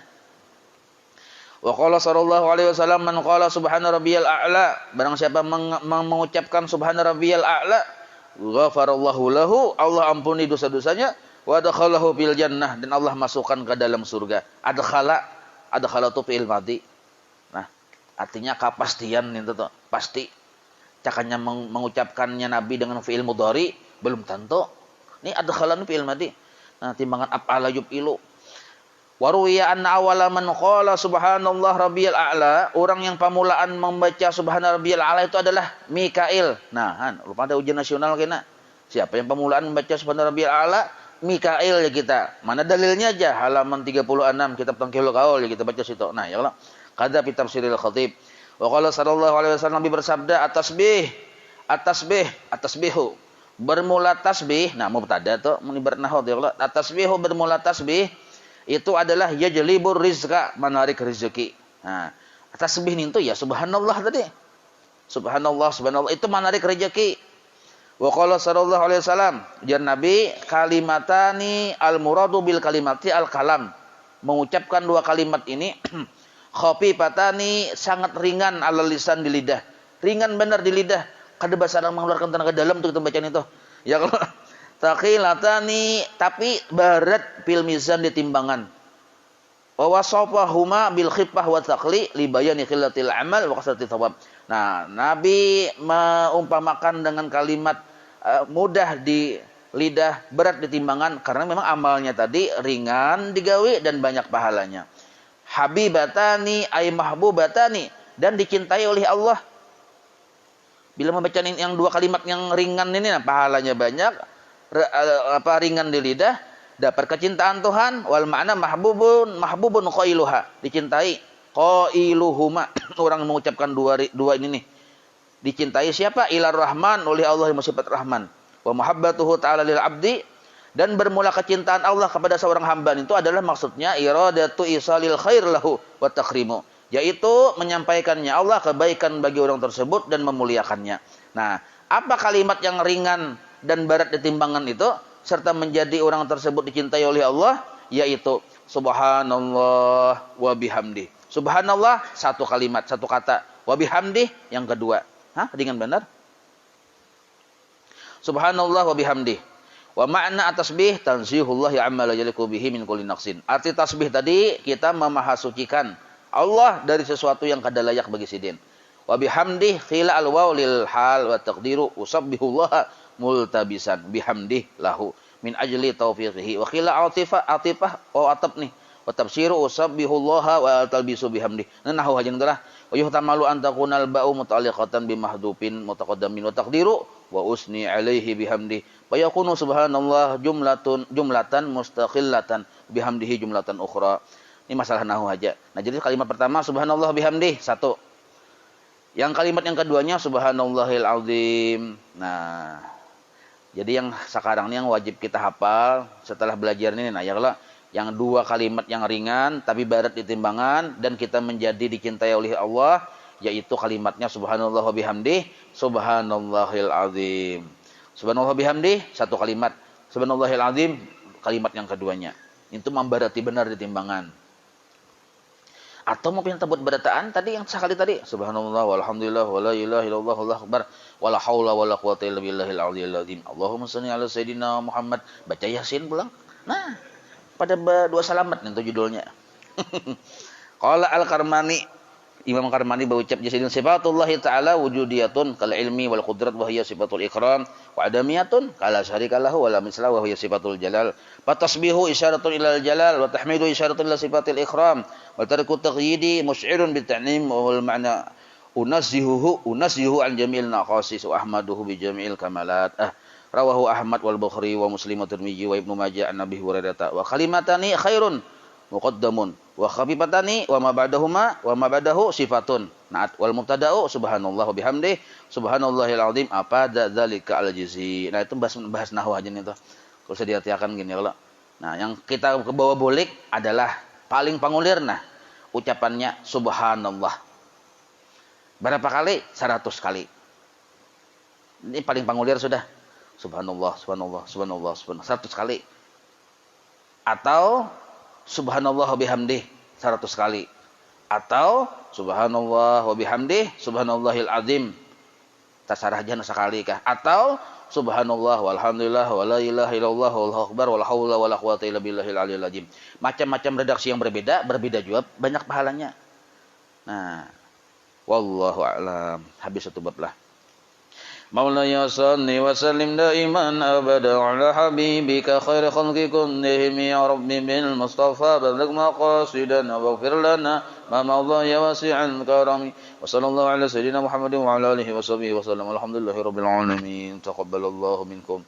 wa qala sallallahu alaihi wasallam man qala subhana rabbiyal a'la, barang siapa mengucapkan subhana rabbiyal a'la ghafarallahu lahu, Allah ampuni dosa-dosanya, wa adkhalahu fil jannah, dan Allah masukkan ke dalam surga. Adkhala tu fi'il madhi. Nah, artinya kepastian itu tuh, pasti. Cakanya mengucapkannya Nabi dengan fi'il mudhari belum tentu. Ini adkhala fi'il madhi. Nah, timbangan af'ala yuf'ilu. Waruwiya anna awala man qala subhanallah rabbiyal a'la, orang yang pamulaan membaca subhana rabbiyal a'la itu adalah Mikail. Nah, lupa ada ujian nasional kena. Siapa yang pamulaan membaca subhana rabbiyal a'la? Mikail ya kita. Mana dalilnya aja? Halaman 36 kitab Tangkihul Qaul ya kita baca situ. Nah, ya Allah. Qadza fi tafsiril Khatib. Wa qala sallallahu alaihi wasallam Nabi bersabda at-tasbihu bermula tasbih. Nah, mubtada tuh menibar nahwu ya Allah. At-tasbihu bermula tasbih itu adalah yajlibur rizqa, menarik rezeki. Nah, tasbih itu ya subhanallah tadi. Subhanallah itu menarik rezeki. Wa qala sallallahu alaihi wasallam, jar Nabi kalimatani al muradu bil kalimati al kalam. Mengucapkan 2 kalimat ini khafifatani sangat ringan ala lisan di lidah. Ringan benar di lidah. Kada basarang mengeluarkan tenaga dalam untuk kita bacaan itu. Ya kalau taqilatani tapi berat fil mizan di timbangan. Wa wasafahuma bil khiffah wa taqli li bayani qillatil amal wa kasratil thawab. Nah, Nabi mengumpamakan dengan kalimat mudah di lidah, berat di timbangan karena memang amalnya tadi ringan digawe dan banyak pahalanya. Habibatani ay mahbubatani, dan dicintai oleh Allah. Bila membaca yang 2 kalimat yang ringan ini, nah, pahalanya banyak, ringan di lidah, dapat kecintaan Tuhan. Wal ma'na mahbubun qailuha, dicintai qailuhuma orang mengucapkan dua ini nih. Dicintai siapa? Ilar Rahman, oleh Allah yang bersifat Rahman. Wa mahabbatuhu ta'ala lil abdi, dan bermula kecintaan Allah kepada seorang hamba itu adalah maksudnya iradatu isalil khair lahu wa takrimu, yaitu menyampaikannya Allah kebaikan bagi orang tersebut dan memuliakannya. Nah, apa kalimat yang ringan dan berat di timbangan itu serta menjadi orang tersebut dicintai oleh Allah? Yaitu subhanallah wa bihamdi. Subhanallah satu kalimat, satu kata. Wa bihamdi yang kedua. Ringan benar? Subhanallah wa bihamdi. Wa ma'na tasbih tanzihullah amma la yaliqu bihi min kulli naqsin. Arti tasbih tadi kita memahasucikan Allah dari sesuatu yang kada layak bagi sidin. Wa bihamdi khila al-waw lil hal wa taqdiru usabbihullah multabisan bihamdi lahu min ajli taufiqihi. Wa khila atifah wa atab nih. Wa tafsiru usabbihullah wa talbisu bihamdi. Nahu hajan adalah wa yuhtamalu an takunal ba'u muta'alliqatan bimahdhufin mutaqaddamin wa taqdiru wa usni alaihi bihamdi wa yakunu subhanallah jumlatan mustaqillatan bihamdihi jumlatan ukhra. Ini masalah nahu aja. Nah, jadi kalimat pertama subhanallah bihamdi satu. Yang kalimat yang keduanya subhanallahil azim. Nah, jadi yang sekarang ini yang wajib kita hafal setelah belajar ini, nah ya Allah, yang dua kalimat yang ringan tapi berat di timbangan dan kita menjadi dicintai oleh Allah, yaitu kalimatnya subhanallah wa bihamdi, subhanallahil azim. Subhanallah bihamdi satu kalimat, subhanallahil azim kalimat yang keduanya. Itu memberati benar di timbangan. Atau mau yang tebut berataan tadi yang sekali tadi subhanallah walhamdulillah wala ilaha illallah wallahu akbar wala haula wala quwata illa billahil aliyil azim. Allahumma shalli ala sayidina Muhammad. Baca Yasin pulang. Nah, pada dua salamat itu judulnya. Qala Al-Karmani, Imam Karmani berucap jasidun sifatullah ta'ala wujudiyatun kal ilmi wal qudrat wa hiya sifatul ikram wa adamiyatun kala syarika lahu wala misla wa hiya sifatul jalal. Fa tasbihu isyaratun ilal jalal wa tahmidu isyaratun ila sifatil ikram wa tarku taqyidi musy'irun bit ta'nim wal ma'na unazzihu an jamil naqasis wa ahmaduhu bi jami'il kamalat. Rawahu Ahmad wal Bukhari wa Muslim wa Tirmidzi wa Ibnu Majah an Nabi Hurairah wa kalimatani khairun muqaddamun wa khafifatani wa ma ba'dahuma wa ma ba'dahu sifatun. Naat wal mubtada'u subhanallah wa bihamdi subhanallahil azim apa dzalika al-jizi. Nah, itu bahas nahwu aja nih tuh. Kalau saya diartikan gini kalau. Nah, yang kita ke bawah bolik adalah paling pangulir ucapannya subhanallah. Berapa kali? 100 kali. Ini paling pangulir sudah. Subhanallah, subhanallah, subhanallah, subhanallah 100 kali. Atau subhanallah wa bihamdih 100 kali. Atau subhanallah wa bihamdih subhanallahil azim tasarahjan sekali kah? Atau subhanallah walhamdulillah wala ilaha illallah wallahu akbar wala haula wala quwata illa billahil aliyil azim. Macam-macam redaksi yang berbeda juga banyak pahalanya. Nah, wallahu a'lam. Habis satu bab lah. Maulana salli wa sallim daiman abada ala habibika khair khalqi kullihim ya rabbi bil mustafa balagh maqasidana waghfir lana ma madha ya wasi'al karami wa sallallahu ala sayyidina Muhammadin wa ala alihi wa sahbihi wa sallam alhamdulillahi rabbil alamin taqabbalallahu minkum.